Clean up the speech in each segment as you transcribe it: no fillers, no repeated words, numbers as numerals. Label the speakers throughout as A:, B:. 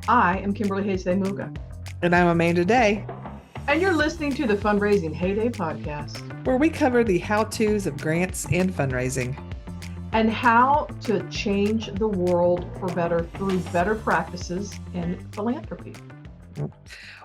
A: I am Kimberly Hayes Muga,
B: And I'm Amanda Day,
A: and you're listening to the Fundraising Heyday podcast
B: where we cover the how-tos of grants and fundraising.
A: and how to change the world for better through better practices in philanthropy.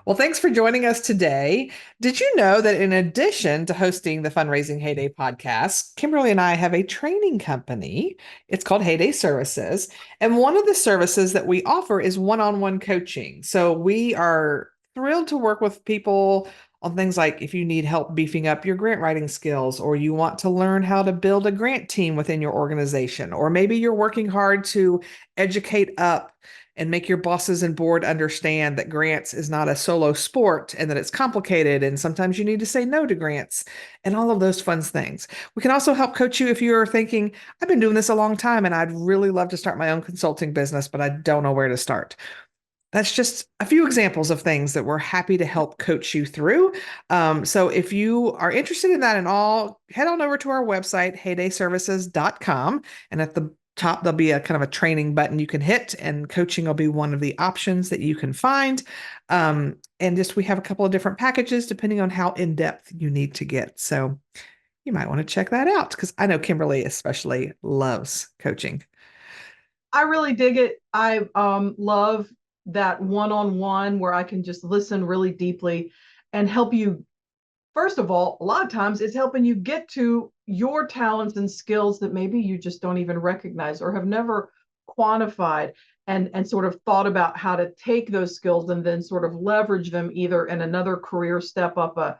B: Well, thanks for joining us today. Did you know that in addition to hosting the Fundraising Heyday podcast, Kimberly and I have a training company. It's called Heyday Services. And one of the services that we offer is one-on-one coaching. So we are thrilled to work with people on things like if you need help beefing up your grant writing skills, or you want to learn how to build a grant team within your organization, or maybe you're working hard to educate up and make your bosses and board understand that grants is not a solo sport and that it's complicated and sometimes you need to say no to grants and all of those fun things. We can also help coach you if you're thinking, I've been doing this a long time and I'd really love to start my own consulting business, but I don't know where to start. That's just a few examples of things that we're happy to help coach you through. So if you are interested in that and all, head on over to our website, heydayservices.com. And at the top, there'll be a kind of a training button you can hit, and coaching will be one of the options that you can find. And just we have a couple of different packages depending on how in depth you need to get. So you might want to check that out because I know Kimberly especially loves coaching.
A: I really dig it. I love that one-on-one where I can just listen really deeply and help you. First of all, a lot of times it's helping you get to your talents and skills that maybe you just don't even recognize or have never quantified, and sort of thought about how to take those skills and then sort of leverage them either in another career step up a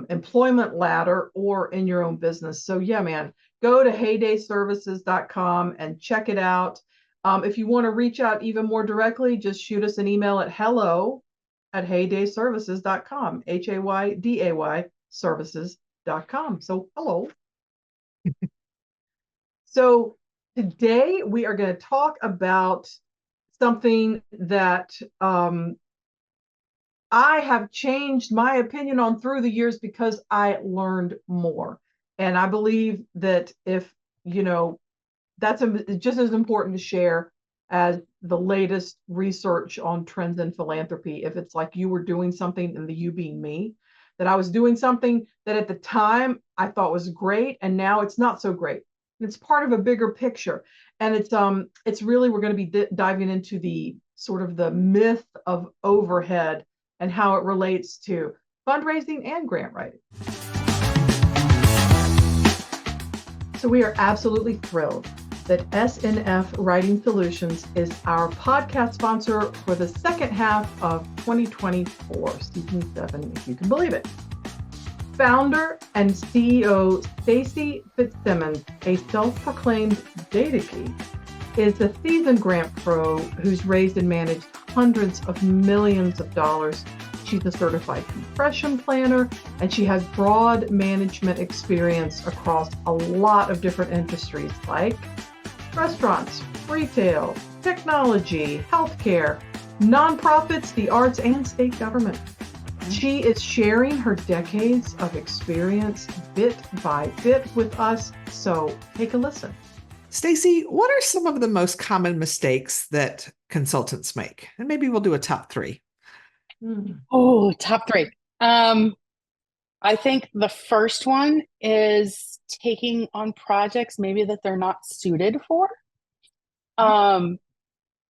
A: employment ladder or in your own business. So yeah, man, go to heydayservices.com and check it out. If you want to reach out even more directly, just shoot us an email at hello@heydayservices.com, HAYDAY services.com. So hello. So today we are going to talk about something that I have changed my opinion on through the years because I learned more. And I believe that if, that's just as important to share as the latest research on trends in philanthropy. If it's like you were doing something, and the you being me, that I was doing something that at the time I thought was great, and now it's not so great. It's part of a bigger picture, and it's really we're going to be diving into the sort of the myth of overhead and how it relates to fundraising and grant writing. So we are absolutely thrilled that SNF Writing Solutions is our podcast sponsor for the second half of 2024, season 7, if you can believe it. Founder and CEO Stacy Fitzsimmons, a self-proclaimed data geek, is a seasoned grant pro who's raised and managed hundreds of millions of dollars. She's a certified compression planner, and she has broad management experience across a lot of different industries like restaurants, retail, technology, healthcare, nonprofits, the arts, and state government. She is sharing her decades of experience bit by bit with us, so take a listen.
B: Stacy, what are some of the most common mistakes that consultants make? And maybe we'll do a top 3.
C: Oh, top 3. I think the first one is taking on projects maybe that they're not suited for. And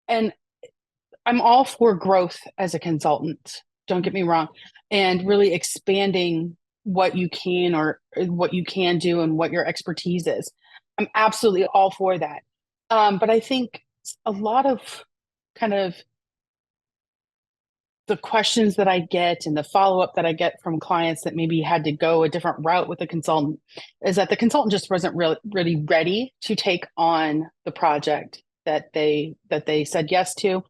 C: I'm all for growth as a consultant, don't get me wrong, and really expanding what you can do and what your expertise is. I'm absolutely all for that. But I think a lot of kind of the questions that I get and the follow-up that I get from clients that maybe had to go a different route with the consultant is that the consultant just wasn't really ready to take on the project that they said yes to.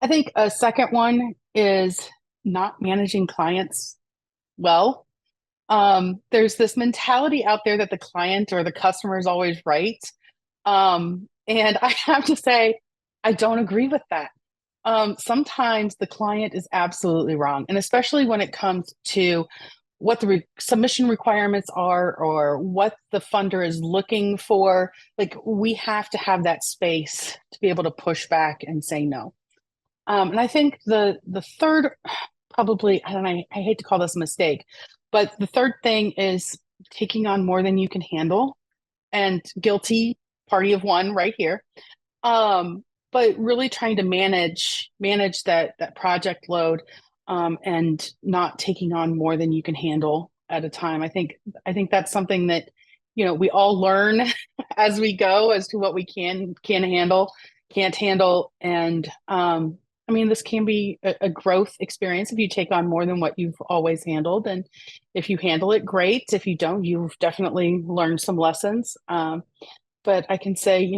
C: I think a second one is not managing clients well. There's this mentality out there that the client or the customer is always right. And I have to say, I don't agree with that. Sometimes the client is absolutely wrong. And especially when it comes to what the submission requirements are or what the funder is looking for, like we have to have that space to be able to push back and say no. And I think the third, probably, I don't know, I hate to call this a mistake, but the third thing is taking on more than you can handle, and guilty party of one right here. Um, but really trying to manage that project load, and not taking on more than you can handle at a time. I think that's something that, we all learn as we go as to what we can handle, can't handle. And I mean, this can be a growth experience if you take on more than what you've always handled. And if you handle it, great. If you don't, you've definitely learned some lessons. But I can say,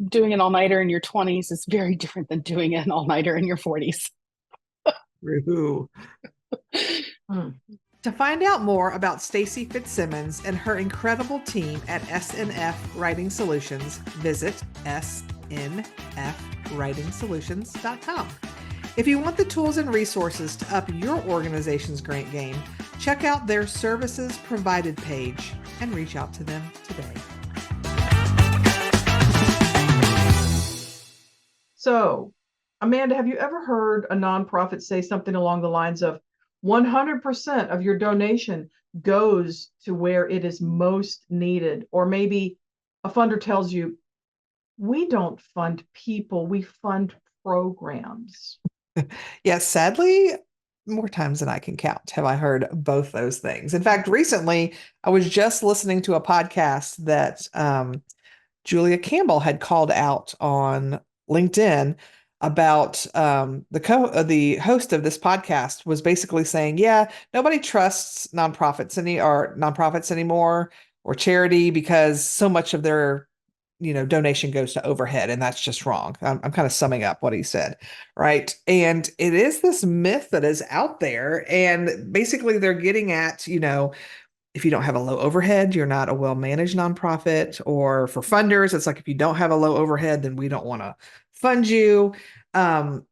C: doing an all-nighter in your 20s is very different than doing an all-nighter in your 40s.
B: Woohoo.
A: Hmm.
B: To find out more about Stacy Fitzsimmons and her incredible team at SNF Writing Solutions, visit snfwritingsolutions.com. If you want the tools and resources to up your organization's grant game, check out their services provided page and reach out to them today.
A: So, Amanda, have you ever heard a nonprofit say something along the lines of 100% of your donation goes to where it is most needed? Or maybe a funder tells you, we don't fund people, we fund programs.
B: Yes, sadly, more times than I can count have I heard both those things. In fact, recently I was just listening to a podcast that Julia Campbell had called out on LinkedIn about the host of this podcast was basically saying, yeah, nobody trusts nonprofits anymore or charity because so much of their donation goes to overhead, and that's just wrong. I'm kind of summing up what he said, right? And it is this myth that is out there, and basically they're getting at, if you don't have a low overhead, you're not a well-managed nonprofit. Or for funders, it's like if you don't have a low overhead, then we don't want to fund you. And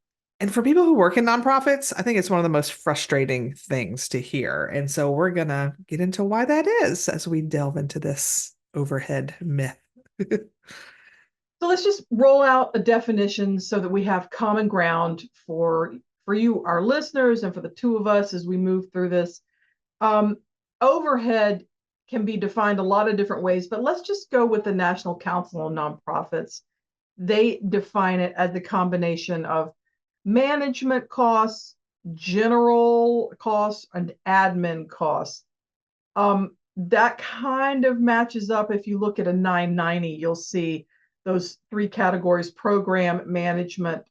B: for people who work in nonprofits, I think it's one of the most frustrating things to hear. And so we're gonna get into why that is as we delve into this overhead myth.
A: So let's just roll out a definition so that we have common ground for you, our listeners, and for the two of us as we move through this. Um, Overhead can be defined a lot of different ways, but let's just go with the National Council on Nonprofits. They define it as a combination of management costs, general costs, and admin costs. That kind of matches up. If you look at a 990, you'll see those three categories: program management,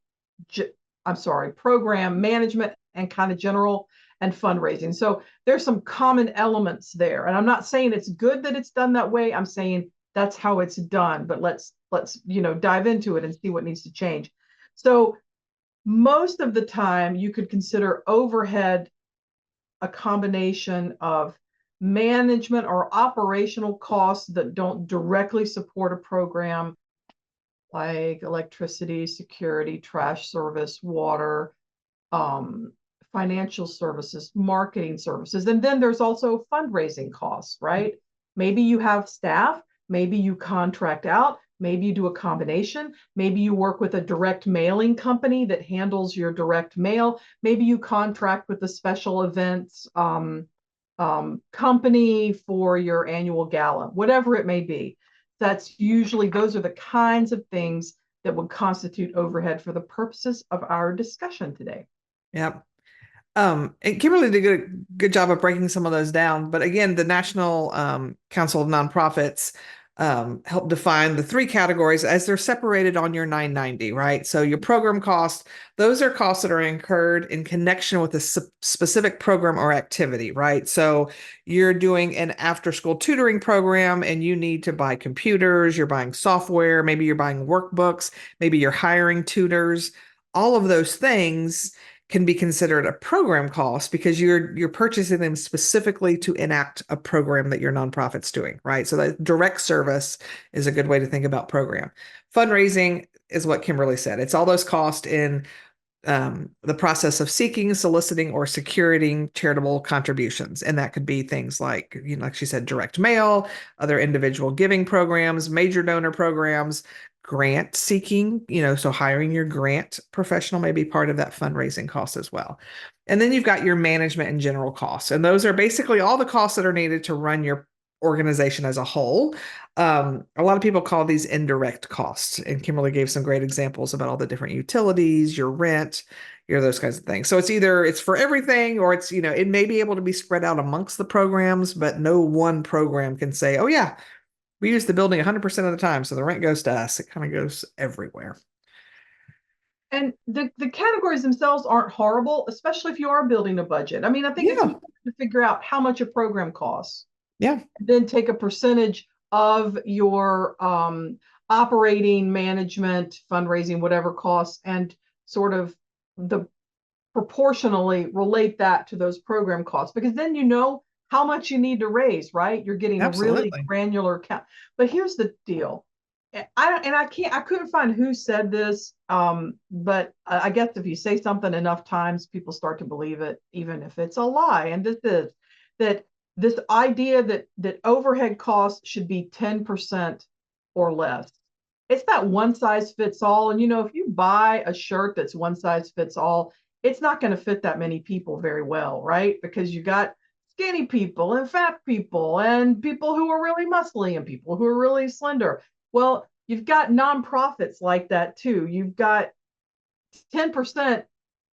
A: program management and kind of general, and fundraising. So there's some common elements there. And I'm not saying it's good that it's done that way. I'm saying that's how it's done. But let's dive into it and see what needs to change. So most of the time you could consider overhead a combination of management or operational costs that don't directly support a program, like electricity, security, trash service, water, financial services, marketing services. And then there's also fundraising costs, right? Maybe you have staff, maybe you contract out, maybe you do a combination, maybe you work with a direct mailing company that handles your direct mail, maybe you contract with a special events company for your annual gala, whatever it may be. Those are the kinds of things that would constitute overhead for the purposes of our discussion today.
B: Yep. And Kimberly did a good job of breaking some of those down. But again, the National Council of Nonprofits help define the three categories as they're separated on your 990, right? So your program costs, those are costs that are incurred in connection with a specific program or activity, right? So you're doing an after-school tutoring program and you need to buy computers, you're buying software, maybe you're buying workbooks, maybe you're hiring tutors. All of those things can be considered a program cost because you're purchasing them specifically to enact a program that your nonprofit's doing, right? So that direct service is a good way to think about program. Fundraising is what Kimberly said. It's all those costs in the process of seeking, soliciting, or securing charitable contributions. And that could be things like, like she said, direct mail, other individual giving programs, major donor programs, grant seeking, so hiring your grant professional may be part of that fundraising cost as well. And then you've got your management and general costs. And those are basically all the costs that are needed to run your organization as a whole. A lot of people call these indirect costs. And Kimberly gave some great examples about all the different utilities, your rent, those kinds of things. So it's for everything, or it may be able to be spread out amongst the programs, but no one program can say, oh yeah, we use the building 100% of the time, so the rent goes to us. It kind of goes everywhere.
A: And the categories themselves aren't horrible, especially if you are building a budget. I mean, I think it's
B: Yeah.
A: important to figure out how much a program costs.
B: Yeah.
A: Then take a percentage of your operating, management, fundraising, whatever costs, and sort of the proportionally relate that to those program costs, because then you know how much you need to raise, right? You're getting a really
B: Absolutely.
A: granular count. But here's the deal. I couldn't find who said this, but I guess if you say something enough times, people start to believe it, even if it's a lie. And this is that this idea that overhead costs should be 10% or less. It's not one size fits all. And if you buy a shirt that's one size fits all, it's not going to fit that many people very well, right? Because you got skinny people and fat people and people who are really muscly and people who are really slender. Well, you've got nonprofits like that too. You've got 10%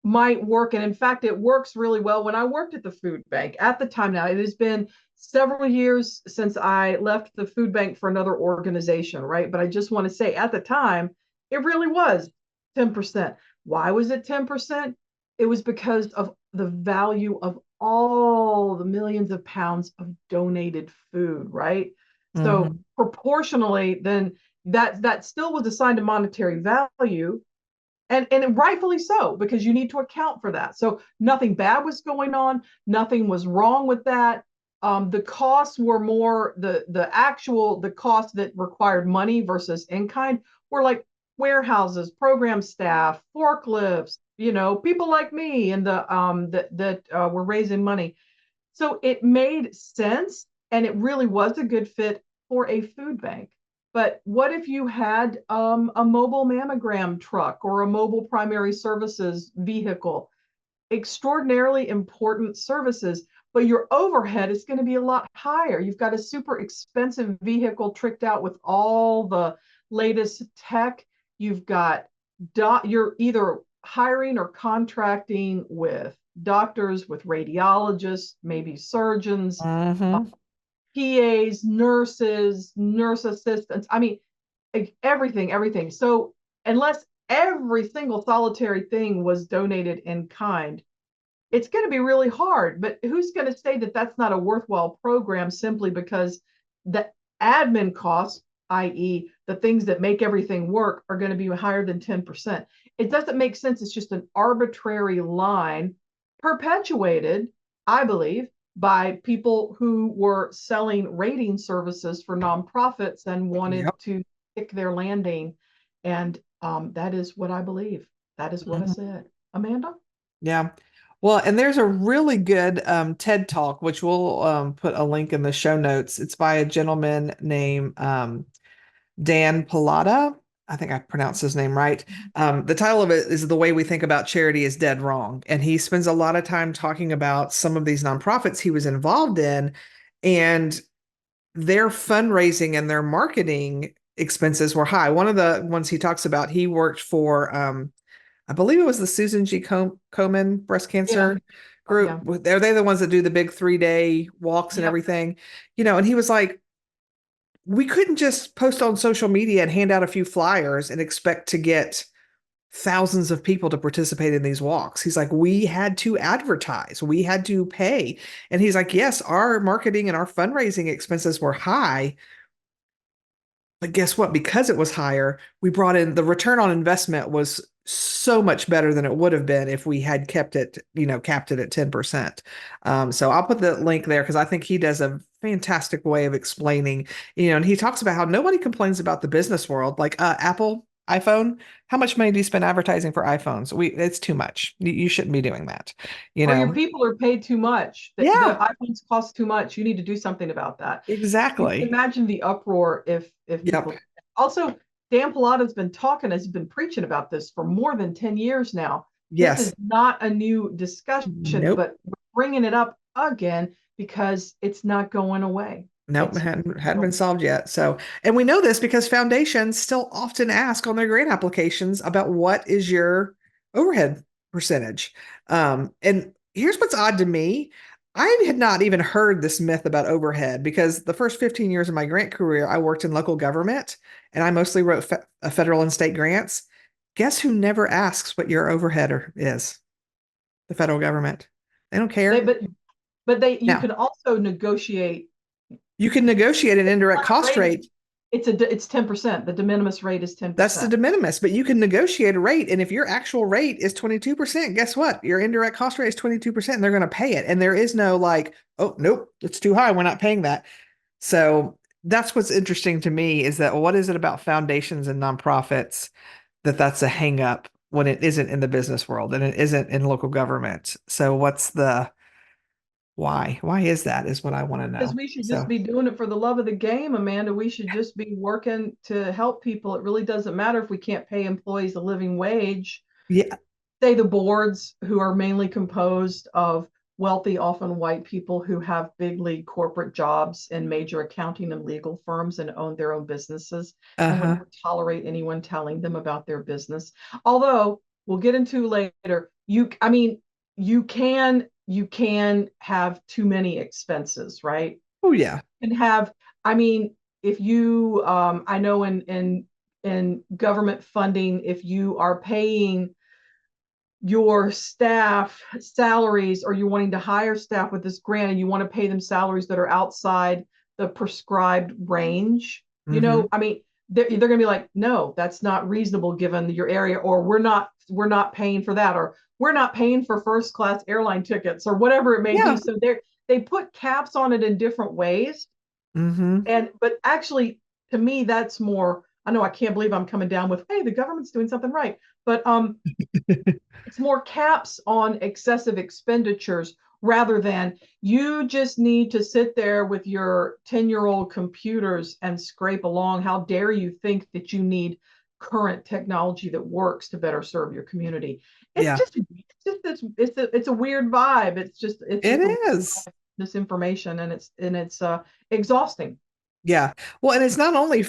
A: might work. And in fact, it works really well. When I worked at the food bank at the time, now it has been several years since I left the food bank for another organization, right? But I just want to say at the time, it really was 10%. Why was it 10%? It was because of the value of all the millions of pounds of donated food, right? So
B: Mm-hmm.
A: proportionally, then that still was assigned a monetary value, and rightfully so, because you need to account for that. So nothing bad was going on, nothing was wrong with that. The costs were more the costs that required money versus in kind were like warehouses, program staff, forklifts, people like me, and that were raising money. So it made sense, and it really was a good fit for a food bank. But what if you had a mobile mammogram truck or a mobile primary services vehicle? Extraordinarily important services, but your overhead is going to be a lot higher. You've got a super expensive vehicle tricked out with all the latest tech. You've got you're either hiring or contracting with doctors, with radiologists, maybe surgeons,
B: Mm-hmm.
A: PAs, nurses, nurse assistants. I mean, everything. So unless every single solitary thing was donated in kind, it's going to be really hard. But who's going to say that that's not a worthwhile program simply because the admin costs, i.e., the things that make everything work, are going to be higher than 10%? It doesn't make sense. It's just an arbitrary line perpetuated, I believe, by people who were selling rating services for nonprofits and wanted
B: Yep.
A: to pick their landing. And that is what I believe. That is what I
B: Mm-hmm.
A: said. Amanda?
B: Yeah. Well, and there's a really good TED Talk, which we'll put a link in the show notes. It's by a gentleman named Dan Pallotta. I think I pronounced his name right. The title of it is The Way We Think About Charity is Dead Wrong. And he spends a lot of time talking about some of these nonprofits he was involved in and their fundraising and their marketing expenses were high. One of the ones he talks about, he worked for I believe it was the Susan G. Komen breast
A: Yeah.
B: cancer
A: Yeah.
B: group. They're the ones that do the big 3-day walks and
A: Yep.
B: everything, and he was like, we couldn't just post on social media and hand out a few flyers and expect to get thousands of people to participate in these walks. He's like, we had to advertise, we had to pay. And he's like, yes, our marketing and our fundraising expenses were high, but guess what? Because it was higher, we brought in the return on investment was so much better than it would have been if we had kept it, capped it at 10%. So I'll put the link there because I think he does a fantastic way of explaining, and he talks about how nobody complains about the business world. Like Apple iPhone, how much money do you spend advertising for iPhones? It's too much. You shouldn't be doing that, you
A: Or your
B: know?
A: people are paid too much. The
B: Yeah,
A: iPhones cost too much. You need to do something about that. You can
B: exactly.
A: imagine the uproar if
B: Yep.
A: people also Dan Pilata's been talking, has been preaching about this for more than 10 years now. This
B: Yes.
A: is not a new discussion,
B: Nope.
A: but we're bringing it up again because it's not going away.
B: Nope,
A: It's
B: hadn't been solved yet. So, and we know this because foundations still often ask on their grant applications about what is your overhead percentage. And here's what's odd to me. I had not even heard this myth about overhead because the first 15 years of my grant career, I worked in local government and I mostly wrote federal and state grants. Guess who never asks what your overhead is? The federal government. They don't
A: they,
B: care.
A: but they, you
B: Now,
A: can also negotiate
B: you can negotiate an indirect cost
A: rate.
B: rate.
A: It's 10%. The de minimis rate is
B: That's the
A: 10%.
B: de minimis, but you can negotiate a rate. And if your actual rate is 22%, guess what? Your indirect cost rate is 22%, and they're going to pay it. And there is no like, oh, nope, it's too high. We're not paying that. So that's what's interesting to me is that what is it about foundations and nonprofits that's a hang up when it isn't in the business world and it isn't in local government? So what's the why? Why is that is what I want to
A: Because
B: know.
A: we should just
B: So
A: be doing it for the love of the game, Amanda. We should just be working to help people. It really doesn't matter if we can't pay employees a living wage.
B: yeah,
A: Say the boards, who are mainly composed of wealthy, often white people who have big league corporate jobs in major accounting and legal firms and own their own businesses and would
B: uh-huh.
A: never tolerate anyone telling them about their business. Although we'll get into later, I mean, you can have too many expenses, right?
B: Oh yeah.
A: And have, I mean, if you, I know in government funding, if you are paying your staff salaries, or you're wanting to hire staff with this grant and you want to pay them salaries that are outside the prescribed range,
B: Mm-hmm.
A: I mean, they're going to be like, no, that's not reasonable given your area, or we're not paying for that, or we're not paying for first class airline tickets, or whatever it may be.
B: Yeah.
A: So they put caps on it in different ways.
B: Mm-hmm.
A: But actually, to me, that's more, I know I can't believe I'm coming down with, hey, the government's doing something right, but it's more caps on excessive expenditures rather than you just need to sit there with your 10-year-old computers and scrape along. How dare you think that you need current technology that works to better serve your community? It's
B: Yeah,
A: just it's a weird vibe. It's
B: it
A: just a weird
B: is.
A: vibe, this information, and it's exhausting.
B: Yeah. Well, and it's not only,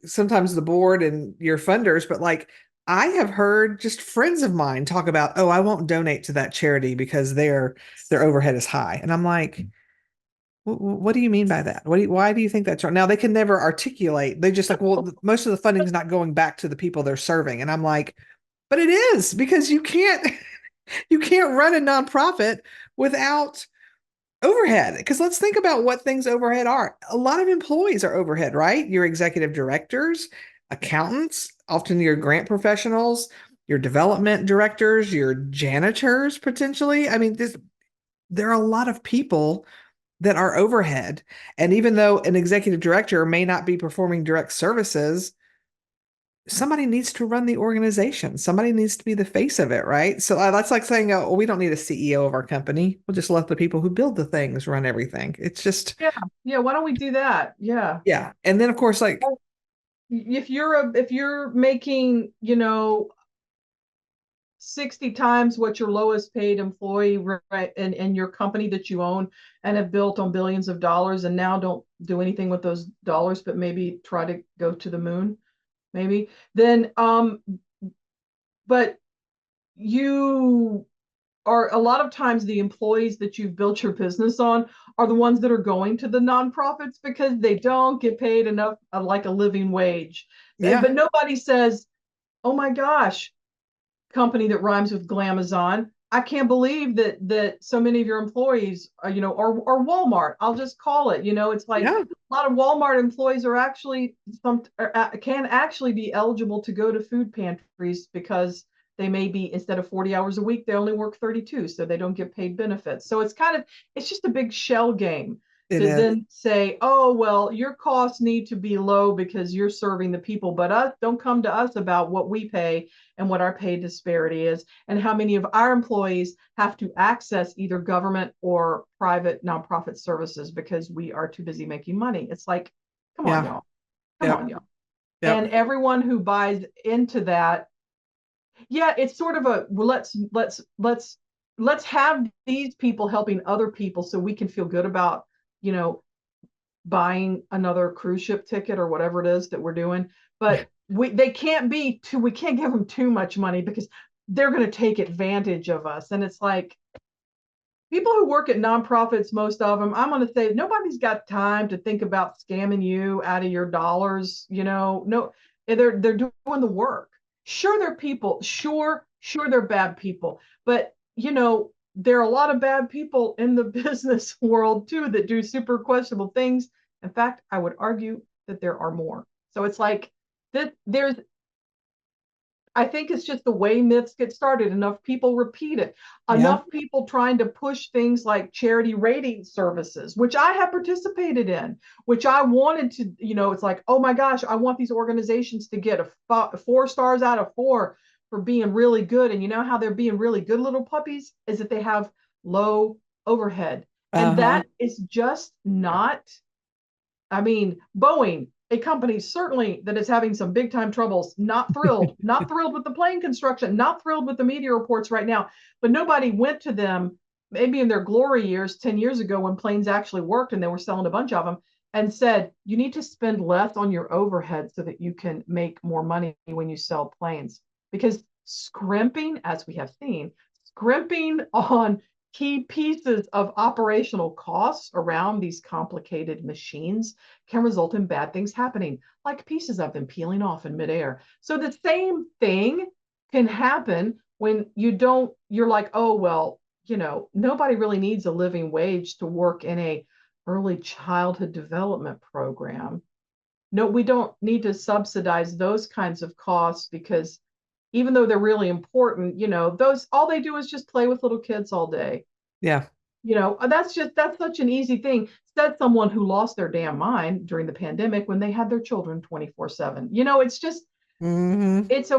B: sometimes the board and your funders, but like I have heard just friends of mine talk about, oh, I won't donate to that charity because their overhead is high. And I'm like, what do you mean by that? Why do you think that's right? Now they can never articulate. They just like, well, most of the funding is not going back to the people they're serving. And I'm like, but it is because you can't you can't run a nonprofit without overhead, because let's think about what things overhead are. A lot of employees are overhead, right? Your executive directors, accountants, often your grant professionals, your development directors, your janitors, potentially. I mean, there are a lot of people that are overhead. And even though an executive director may not be performing direct services, somebody needs to run the organization. Somebody needs to be the face of it, right? So that's like saying, oh, well, we don't need a CEO of our company. We'll just let the people who build the things run everything. It's just,
A: Yeah, yeah. Why don't we do that? Yeah.
B: yeah. And then, of course, like,
A: If you're making 60 times what your lowest paid employee, right, in your company that you own and have built on billions of dollars, and now don't do anything with those dollars but maybe try to go to the moon, maybe, then but you are, a lot of times the employees that you've built your business on are the ones that are going to the nonprofits because they don't get paid enough, like a living wage.
B: yeah,
A: But nobody says, oh my gosh, company that rhymes with glamazon, I can't believe that so many of your employees or Walmart, I'll just call it, it's like
B: yeah,
A: a lot of Walmart employees are actually can actually be eligible to go to food pantries because they may be, instead of 40 hours a week, they only work 32, so they don't get paid benefits. So it's just a big shell game
B: it
A: to
B: is.
A: then say, oh, well, your costs need to be low because you're serving the people, but don't come to us about what we pay and what our pay disparity is, and how many of our employees have to access either government or private nonprofit services because we are too busy making money. It's like, come on,
B: Yeah.
A: y'all. Come
B: Yep.
A: on, y'all.
B: Yep.
A: And everyone who buys into that, yeah, it's sort of a well, let's have these people helping other people so we can feel good about, you know, buying another cruise ship ticket or whatever it is that we're doing. But we can't give them too much money because they're going to take advantage of us. And it's like people who work at nonprofits, most of them, I'm going to say nobody's got time to think about scamming you out of your dollars. No, they're doing the work. Sure, they're people. Sure, they're bad people. But there are a lot of bad people in the business world too that do super questionable things. In fact, I would argue that there are more. So it's like that. I think it's just the way myths get started. Enough people repeat it.
B: Yeah.
A: Enough people trying to push things like charity rating services, which I have participated in, which I wanted to, it's like, oh my gosh, I want these organizations to get a 4 stars out of 4 for being really good. And you know how they're being really good little puppies is that they have low overhead. And
B: Uh-huh.
A: that is just not, I mean, Boeing, a company certainly that is having some big time troubles, not thrilled with the plane construction, not thrilled with the media reports right now. But nobody went to them maybe in their glory years 10 years ago when planes actually worked and they were selling a bunch of them and said, you need to spend less on your overhead so that you can make more money when you sell planes. Because scrimping, as we have seen, scrimping on key pieces of operational costs around these complicated machines can result in bad things happening, like pieces of them peeling off in midair. So the same thing can happen when you're like, oh, well, nobody really needs a living wage to work in a early childhood development program. No, we don't need to subsidize those kinds of costs because even though they're really important, those all they do is just play with little kids all day.
B: Yeah.
A: That's such an easy thing. Said someone who lost their damn mind during the pandemic when they had their children 24/7. It's just
B: Hmm.
A: it's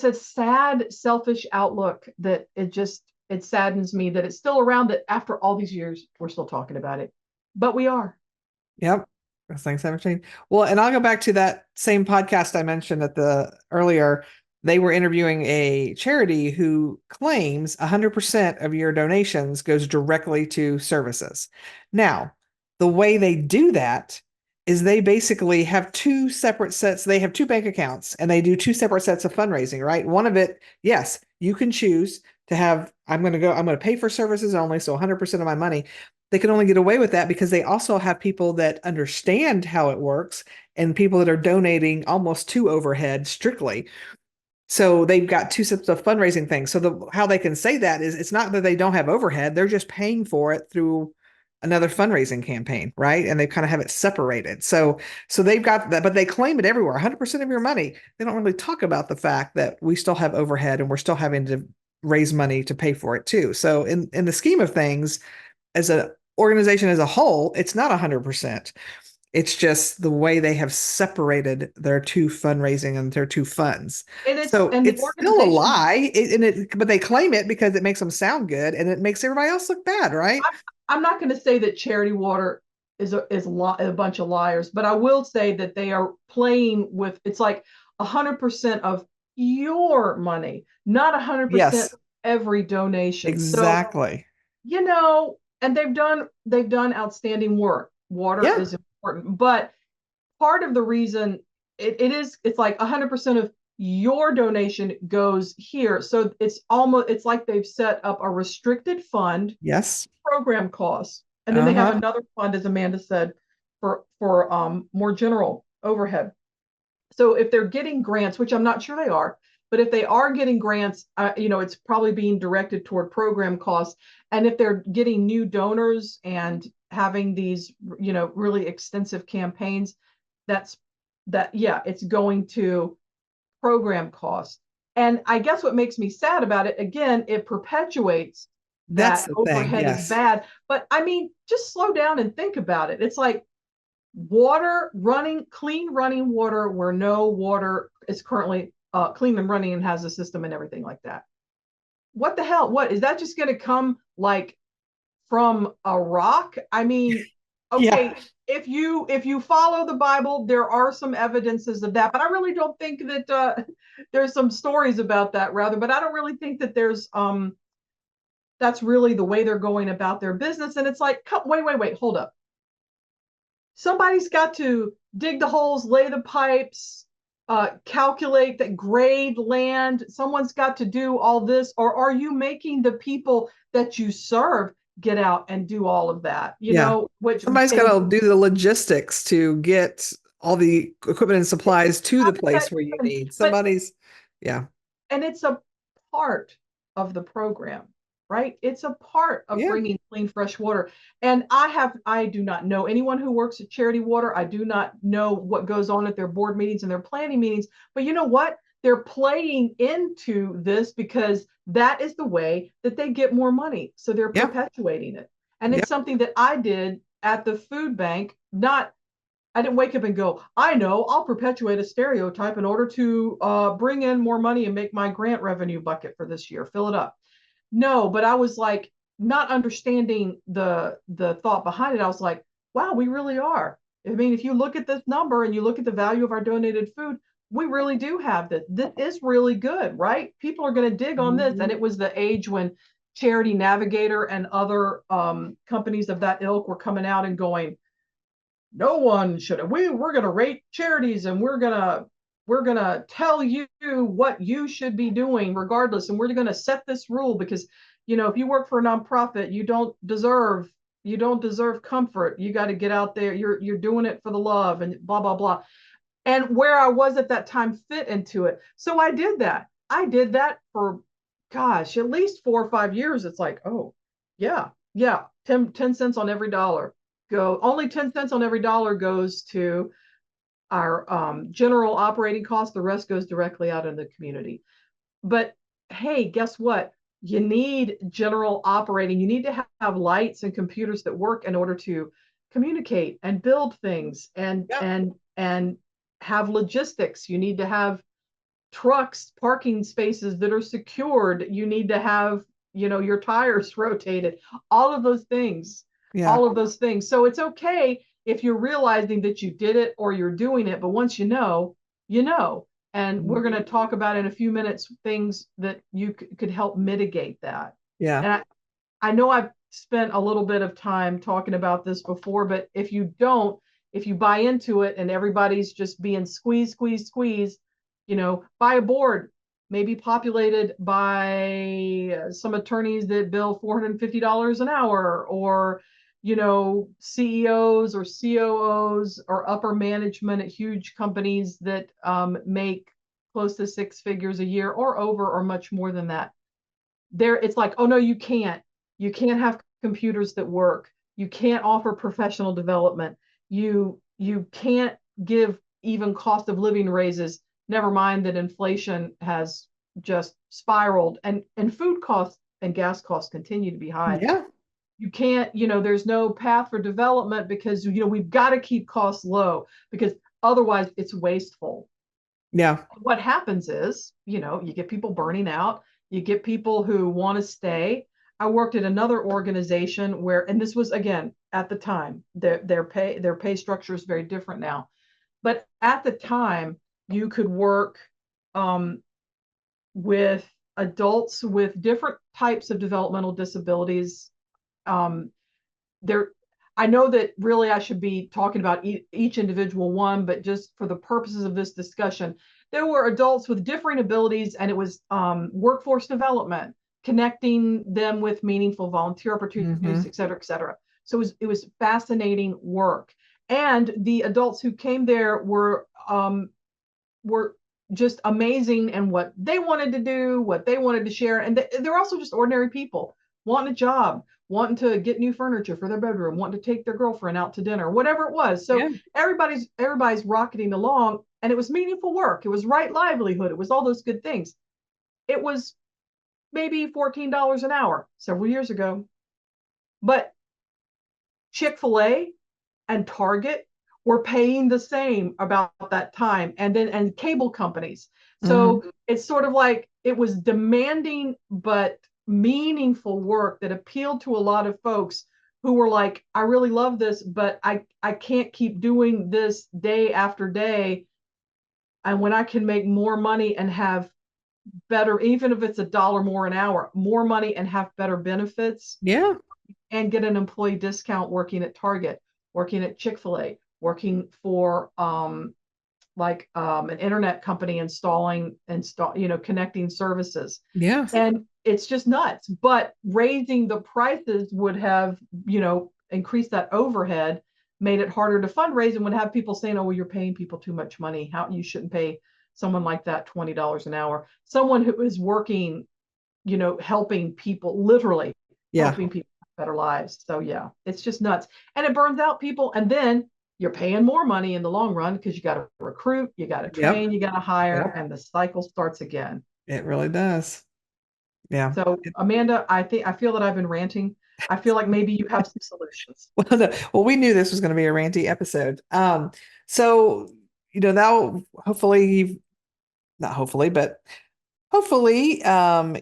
A: a sad, selfish outlook that it saddens me that it's still around, that after all these years we're still talking about it. But we are.
B: Yep. Things haven't changed. Well, and I'll go back to that same podcast I mentioned at the earlier. They were interviewing a charity who claims 100% of your donations goes directly to services. Now, the way they do that is they basically have two separate sets. They have two bank accounts and they do two separate sets of fundraising, right? One of it, yes, you can choose to have, I'm going to pay for services only. So 100% of my money. They can only get away with that because they also have people that understand how it works and people that are donating almost to overhead strictly. So they've got two sets of fundraising things. So how they can say that is it's not that they don't have overhead, they're just paying for it through another fundraising campaign, right? And they kind of have it separated. So they've got that, but they claim it everywhere, 100% of your money. They don't really talk about the fact that we still have overhead and we're still having to raise money to pay for it too. So in the scheme of things, as an organization as a whole, it's not 100%. It's just the way they have separated their two fundraising and their two funds. So
A: And the
B: it's still a
A: organization,
B: lie, but they claim it because it makes them sound good and it makes everybody else look bad, right?
A: I'm not going to say that Charity Water is a bunch of liars, but I will say that they are playing with, it's like 100% of your money, not 100%
B: Yes,
A: every donation. So,
B: exactly.
A: and they've done outstanding work. Water
B: Yeah.
A: is important, but part of the reason it's like 100% of your donation goes here. So it's like they've set up a restricted fund
B: Yes.
A: program costs. And then they have
B: Uh-huh.
A: another fund, as Amanda said, for more general overhead. So if they're getting grants, which I'm not sure they are, but if they are getting grants, it's probably being directed toward program costs. And if they're getting new donors and having these, really extensive campaigns, that's yeah, it's going to program costs. And I guess what makes me sad about it, again, it perpetuates
B: That's
A: that
B: the thing.
A: overhead is
B: Yes.
A: bad. But I mean, just slow down and think about it. It's like clean running water where no water is currently clean and running and has a system and everything like that. What the hell? What is that just going to come like from a rock? I mean, Okay, if you follow the Bible, there are some evidences of that, but I really don't think that there's some stories about that rather, but I don't really think that there's that's really the way they're going about their business. And it's like, wait, hold up. Somebody's got to dig the holes, lay the pipes, calculate that grade land. Someone's got to do all this, or are you making the people that you serve get out and do all of that?
B: Yeah.
A: Which
B: Somebody's got to do the logistics to get all the equipment and supplies to the place where you need.
A: but
B: Yeah.
A: and it's a part of the program, right? It's a part of
B: Yeah.
A: bringing clean fresh water. And I do not know anyone who works at Charity Water. I do not know what goes on at their board meetings and their planning meetings, but you know what, they're playing into this because that is the way that they get more money, so they're
B: Yeah.
A: perpetuating it. And
B: Yeah.
A: it's something that I did at the food bank. Not I didn't wake up and go, I know, I'll perpetuate a stereotype in order to bring in more money and make my grant revenue bucket for this year, fill it up. No, but I was like, not understanding the thought behind it. I was like, wow, we really are. I mean, if you look at this number and you look at the value of our donated food, we really do have this. This is really good, right? People are going to dig on this. And it was the age when Charity Navigator and other companies of that ilk were coming out and going, no one should. We're going to rate charities, and we're going to tell you what you should be doing regardless, and we're going to set this rule because if you work for a nonprofit, you don't deserve comfort. You got to get out there. You're doing it for the love and blah blah blah. And where I was at that time fit into it. So I did that. I did that for, gosh, at least 4 or 5 years. It's like, oh, yeah, yeah, 10 cents on every dollar. Only 10 cents on every dollar goes to our general operating costs. The rest goes directly out in the community. But hey, guess what? You need general operating. You need to have lights and computers that work in order to communicate and build things and
B: Yeah.
A: and have logistics. You need to have trucks, parking spaces that are secured. You need to have, your tires rotated, all of those things,
B: Yeah.
A: all of those things. So it's okay if you're realizing that you did it or you're doing it, but once you know, you know. And we're going to talk about in a few minutes things that you could help mitigate that.
B: Yeah.
A: And I know I've spent a little bit of time talking about this before, but if you buy into it and everybody's just being squeeze, buy a board, maybe populated by some attorneys that bill $450 an hour, or, CEOs or COOs or upper management at huge companies that make close to six figures a year or over or much more than that. It's like, oh no, you can't have computers that work. You can't offer professional development. You can't give even cost of living raises. Never mind that inflation has just spiraled, and food costs and gas costs continue to be high.
B: Yeah.
A: You can't, there's no path for development because we've got to keep costs low because otherwise it's wasteful.
B: Yeah.
A: What happens is, you get people burning out, you get people who want to stay. I worked at another organization where, and this was again at the time, their pay structure is very different now. But at the time, you could work with adults with different types of developmental disabilities. There I know that really I should be talking about each individual one, but just for the purposes of this discussion, there were adults with differing abilities, and it was workforce development, connecting them with meaningful volunteer opportunities, et cetera, et cetera. So it was fascinating work. And the adults who came there were just amazing in what they wanted to do, what they wanted to share. And they're also just ordinary people wanting a job, wanting to get new furniture for their bedroom, wanting to take their girlfriend out to dinner, whatever it was. So
B: Yeah.
A: everybody's rocketing along, and it was meaningful work. It was right livelihood. It was all those good things. It was maybe $14 an hour several years ago. But Chick-fil-A and Target were paying the same about that time, and cable companies. So it's sort of like it was demanding but meaningful work that appealed to a lot of folks who were like, I really love this, but I can't keep doing this day after day. And when I can make more money and have better, even if it's $1 more an hour, more money and have better benefits
B: Yeah.
A: and get an employee discount working at Target, working at Chick-fil-A, working for an internet company connecting services.
B: Yeah.
A: And it's just nuts. But raising the prices would have, increased that overhead, made it harder to fundraise, and would have people saying, oh, well, you're paying people too much money. How you shouldn't pay someone like that $20 an hour. Someone who is working, helping people, literally
B: Yeah.
A: helping people have better lives. So yeah, it's just nuts. And it burns out people. And then you're paying more money in the long run because you got to recruit, you got to
B: Yep.
A: train, you got to hire,
B: Yep.
A: and the cycle starts again.
B: It really does. Yeah.
A: So, Amanda, I feel that I've been ranting. I feel like maybe you have some solutions.
B: Well, well, we knew this was going to be a ranty episode. So now hopefully you've not hopefully, but hopefully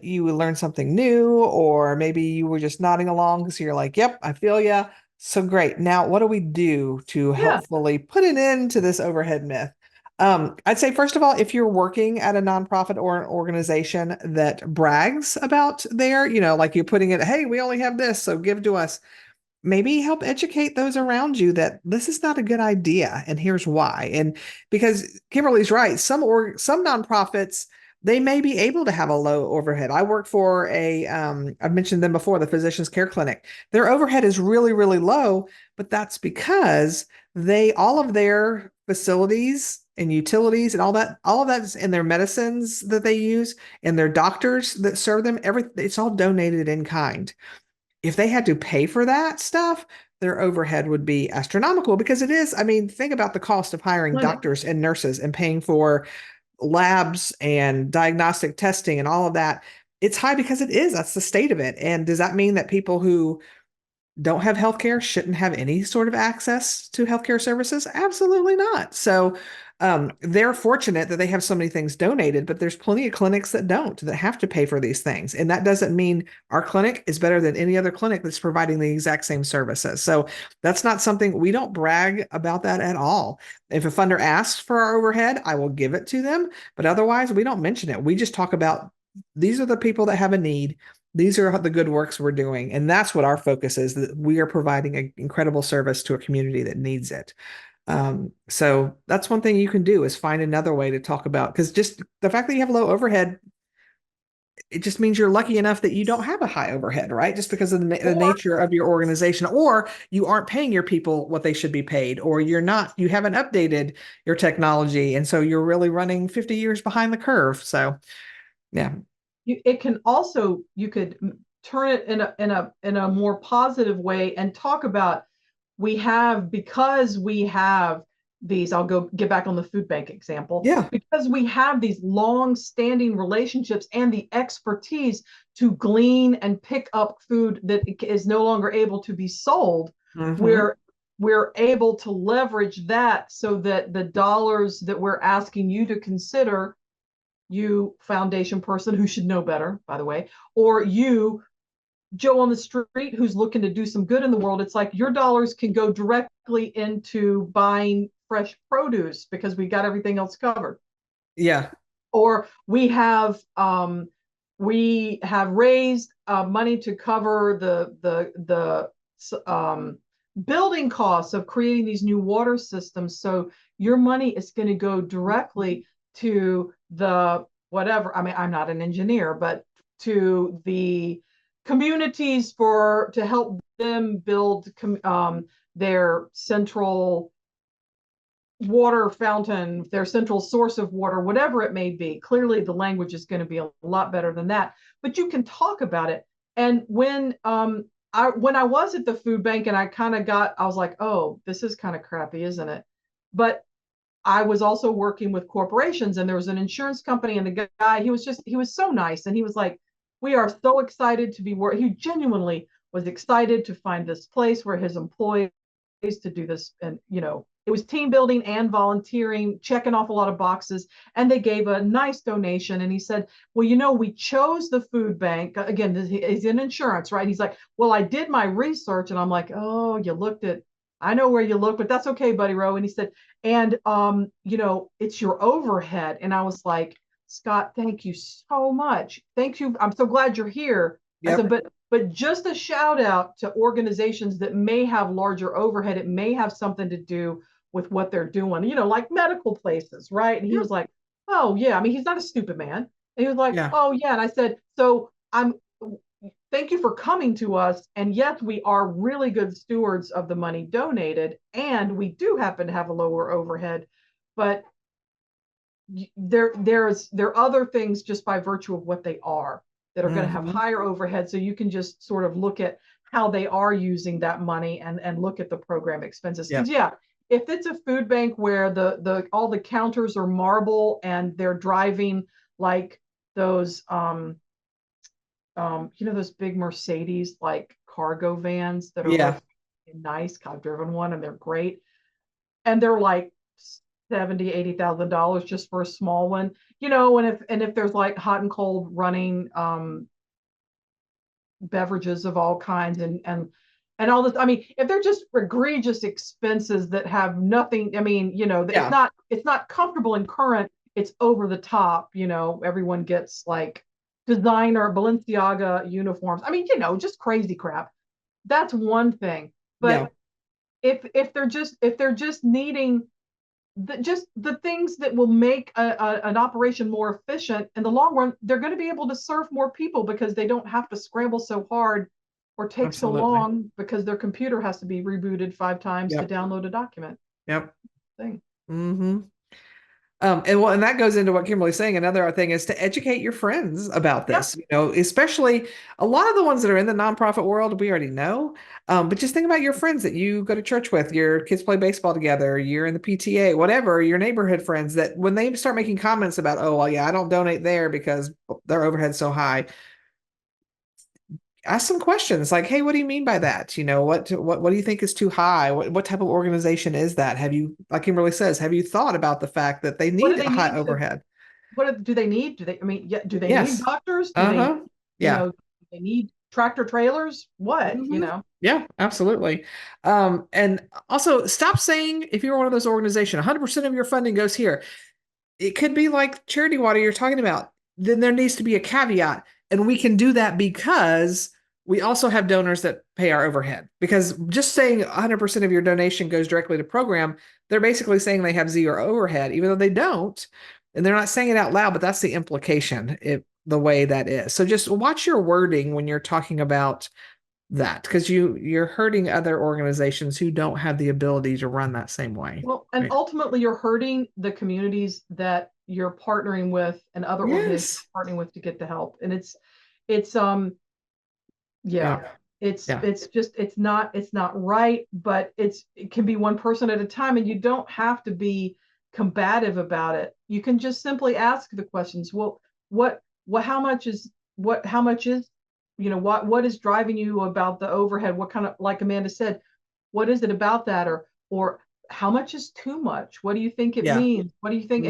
B: you will learn something new, or maybe you were just nodding along because you're like, yep, I feel ya. So great. Now, what do we do to
A: Yeah.
B: helpfully put an end to this overhead myth? I'd say, first of all, if you're working at a nonprofit or an organization that brags about their, like you're putting it, hey, we only have this, so give to us, maybe help educate those around you that this is not a good idea and here's why. And because Kimberly's right, some nonprofits, they may be able to have a low overhead. I work for I've mentioned them before, the Physicians Care Clinic. Their overhead is really, really low, but that's because all of their facilities and utilities and all of that's in their medicines that they use and their doctors that serve them, it's all donated in kind. If they had to pay for that stuff, their overhead would be astronomical because it is. I mean, think about the cost of hiring
A: Clinic.
B: doctors and nurses and paying for labs and diagnostic testing and all of that. It's high because it is. That's the state of it. And does that mean that people who don't have healthcare shouldn't have any sort of access to healthcare services? Absolutely not. So they're fortunate that they have so many things donated, but there's plenty of clinics that don't, that have to pay for these things. And that doesn't mean our clinic is better than any other clinic that's providing the exact same services. So that's not something, we don't brag about that at all. If a funder asks for our overhead, I will give it to them. But otherwise, we don't mention it. We just talk about these are the people that have a need. These are the good works we're doing. And that's what our focus is, that we are providing an incredible service to a community that needs it. So that's one thing you can do, is find another way to talk about, because just the fact that you have low overhead, it just means you're lucky enough that you don't have a high overhead, right? Just because of the nature of your organization, or you aren't paying your people what they should be paid, or you haven't updated your technology. And so you're really running 50 years behind the curve. So yeah.
A: It can also, you could turn it in a more positive way and talk about, because we have these, I'll get back on the food bank example.
B: Yeah.
A: Because we have these long-standing relationships and the expertise to glean and pick up food that is no longer able to be sold,
B: Mm-hmm.
A: we're able to leverage that so that the dollars that we're asking you to consider, you foundation person who should know better, by the way, or you, Joe on the street who's looking to do some good in the world, it's like your dollars can go directly into buying fresh produce because we got everything else covered.
B: Yeah.
A: Or we have raised money to cover the building costs of creating these new water systems. So your money is going to go directly to the whatever. I mean, I'm not an engineer, but to the communities to help them build their central water fountain, their central source of water, whatever it may be. Clearly, the language is going to be a lot better than that, but you can talk about it. And when I was at the food bank and I was like, oh, this is kind of crappy, isn't it? But I was also working with corporations, and there was an insurance company, and the guy, he was so nice, and he was like, we are so excited to be he genuinely was excited to find this place where his employees to do this, and it was team building and volunteering, checking off a lot of boxes. And they gave a nice donation. And he said, well, we chose the food bank. Again, he's in insurance, right? He's like, well, I did my research. And I'm like, oh, I know where you look, but that's okay, Buddy Rowe. And he said, and it's your overhead. And I was like, Scott, thank you so much. Thank you. I'm so glad you're here. I said, but just a shout out to organizations that may have larger overhead. It may have something to do with what they're doing, like medical places, right? And he was like, oh yeah. I mean, he's not a stupid man. And he was like, oh yeah. And I said, so thank you for coming to us. And yes, we are really good stewards of the money donated, and we do happen to have a lower overhead, but there are other things just by virtue of what they are that are going to have higher overhead. So you can just sort of look at how they are using that money and look at the program expenses. Because if it's a food bank where the all the counters are marble and they're driving like those those big Mercedes like cargo vans that are really nice. I've driven one and they're great. And they're like $70,000-$80,000 just for a small one, and if there's like hot and cold running beverages of all kinds and all this. I mean, if they're just egregious expenses that have nothing, I mean, it's not comfortable and current, it's over the top, everyone gets like designer Balenciaga uniforms. I mean, just crazy crap. That's one thing. But if they're just needing just the things that will make an operation more efficient in the long run, they're going to be able to serve more people because they don't have to scramble so hard or take so long because their computer has to be rebooted 5 times to download a document.
B: Thing. And that goes into what Kimberly's saying. Another thing is to educate your friends about this, especially a lot of the ones that are in the nonprofit world, we already know. But just think about your friends that you go to church with, your kids play baseball together, you're in the PTA, whatever, your neighborhood friends, that when they start making comments about, oh, well, yeah, I don't donate there because their overhead's so high. Ask some questions like, hey, what do you mean by that? What do you think is too high? What type of organization is that? Have you, like Kimberly says, have you thought about the fact that they need a high overhead?
A: What do they need? Do they need doctors? Do they need tractor trailers? What?
B: Yeah, absolutely. And also stop saying, if you're one of those organizations, 100% of your funding goes here. It could be like Charity Water you're talking about. Then there needs to be a caveat. And we can do that because we also have donors that pay our overhead. Because just saying 100% of your donation goes directly to program, they're basically saying they have zero overhead, even though they don't. And they're not saying it out loud, but that's the implication, the way that is. So just watch your wording when you're talking about that, because you're hurting other organizations who don't have the ability to run that same way.
A: Well, and ultimately you're hurting the communities that you're partnering with and other organizations partnering with to get the help. And it's not right, but it can be one person at a time, and you don't have to be combative about it. You can just simply ask the questions. Well, how much is what is driving you about the overhead? What kind of, like Amanda said, what is it about that? Or how much is too much? What do you think it means? What do you think?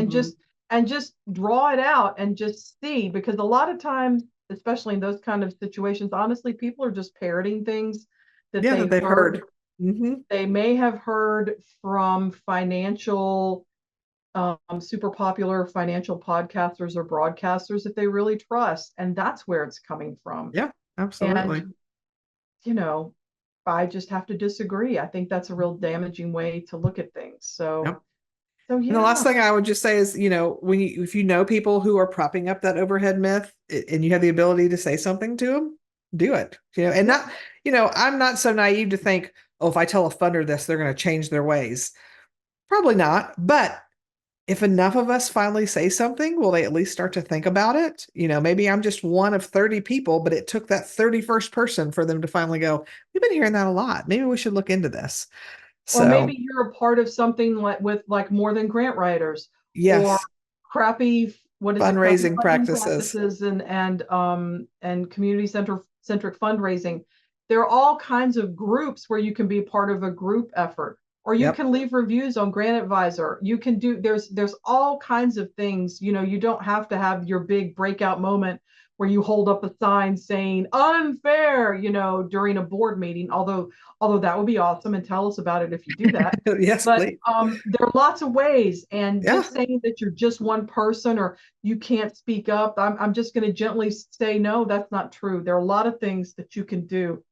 A: And just draw it out and just see, because a lot of times, especially in those kind of situations, honestly, people are just parroting things that they've heard. They may have heard from financial, super popular financial podcasters or broadcasters that they really trust. And that's where it's coming from.
B: Yeah, absolutely.
A: And, I just have to disagree. I think that's a real damaging way to look at things. So
B: And the last thing I would just say is, if you know people who are propping up that overhead myth and you have the ability to say something to them, do it. And not, I'm not so naive to think, oh, if I tell a funder this, they're going to change their ways. Probably not. But if enough of us finally say something, will they at least start to think about it? Maybe I'm just one of 30 people, but it took that 31st person for them to finally go, we've been hearing that a lot. Maybe we should look into this.
A: Or maybe you're a part of something with More Than Grant Writers, or crappy
B: fundraising practices
A: and community centric fundraising. There are all kinds of groups where you can be part of a group effort. or you
B: Yep.
A: can leave reviews on Grant Advisor. You can do, there's all kinds of things. You don't have to have your big breakout moment where you hold up a sign saying unfair, during a board meeting, although that would be awesome, and tell us about it if you do that.
B: Yes,
A: But
B: please.
A: there are lots of ways, and
B: Yeah.
A: just saying that you're just one person or you can't speak up, I'm just going to gently say, no, that's not true. There are a lot of things that you can do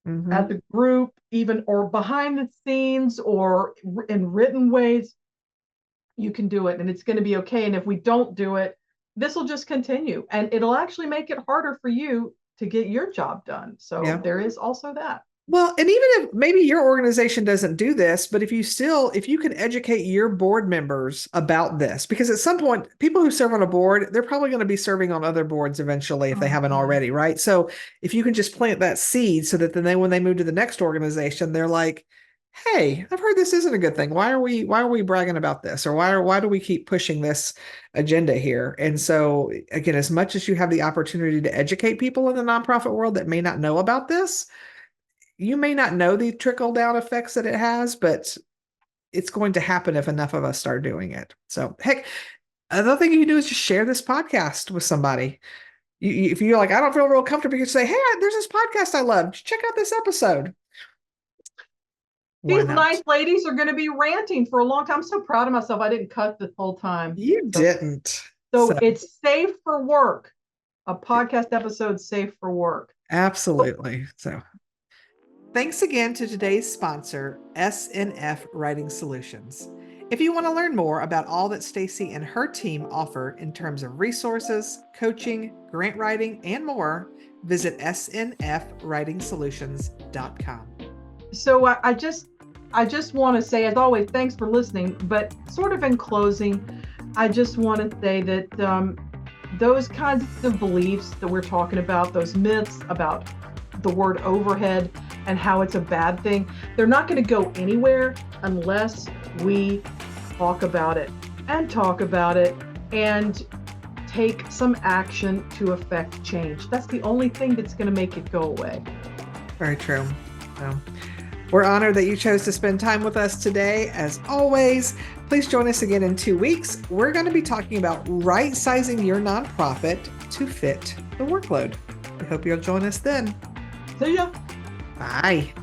A: as a group, even, or behind the scenes, or in written ways. You can do it, and it's going to be okay. And if we don't do it, this will just continue, and it'll actually make it harder for you to get your job done. So
B: Yeah.
A: there is also that.
B: Well, and even if maybe your organization doesn't do this, but if you can educate your board members about this, because at some point, people who serve on a board, they're probably going to be serving on other boards eventually if they haven't already, right? So if you can just plant that seed so that then when they move to the next organization, they're like, hey, I've heard this isn't a good thing. Why are we bragging about this? Or why do we keep pushing this agenda here? And so again, as much as you have the opportunity to educate people in the nonprofit world that may not know about this, you may not know the trickle down effects that it has, but it's going to happen if enough of us start doing it. So, heck, another thing you can do is just share this podcast with somebody. If you're like, I don't feel real comfortable, you can say, hey, there's this podcast I love. Check out this episode. Why
A: These
B: not?
A: nice ladies are going to be ranting for a long time. I'm so proud of myself. I didn't cut this whole time.
B: You didn't.
A: So it's safe for work. A podcast episode safe for work.
B: Absolutely. So thanks again to today's sponsor, SNF Writing Solutions. If you want to learn more about all that Stacy and her team offer in terms of resources, coaching, grant writing, and more, visit snfwritingsolutions.com.
A: So I just want to say, as always, thanks for listening. But sort of in closing, I just want to say that those kinds of beliefs that we're talking about, those myths about the word overhead and how it's a bad thing, they're not going to go anywhere unless we talk about it and take some action to affect change. That's the only thing that's going to make it go away.
B: Very true. So, we're honored that you chose to spend time with us today. As always, please join us again in 2 weeks. We're going to be talking about right-sizing your nonprofit to fit the workload. We hope you'll join us then.
A: See ya.
B: Bye.